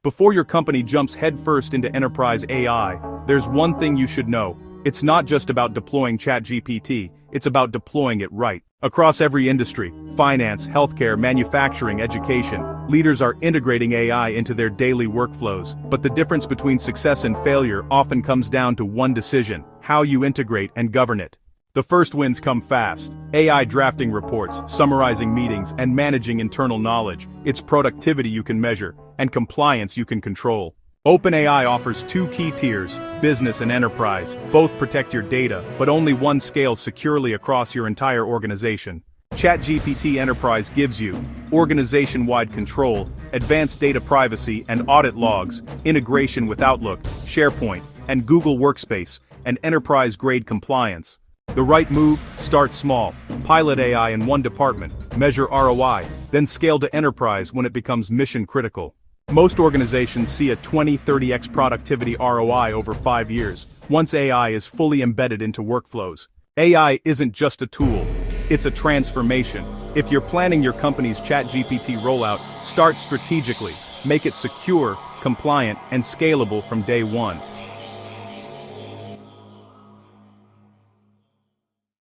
Before your company jumps headfirst into enterprise AI, there's one thing you should know. It's not just about deploying ChatGPT, it's about deploying it right. Across every industry, finance, healthcare, manufacturing, education, leaders are integrating AI into their daily workflows. But the difference between success and failure often comes down to one decision: how you integrate and govern it. The first wins come fast. AI drafting reports, summarizing meetings, and managing internal knowledge. It's productivity you can measure, and compliance you can control. OpenAI offers two key tiers, business and enterprise. Both protect your data, but only one scales securely across your entire organization. ChatGPT Enterprise gives you organization-wide control, advanced data privacy and audit logs, integration with Outlook, SharePoint, and Google Workspace, and enterprise-grade compliance. The right move: start small. Pilot AI in one department, measure ROI, then scale to enterprise when it becomes mission-critical. Most organizations see a 20-30x productivity ROI over 5 years, once AI is fully embedded into workflows. AI isn't just a tool, it's a transformation. If you're planning your company's ChatGPT rollout, start strategically. Make it secure, compliant, and scalable from day one.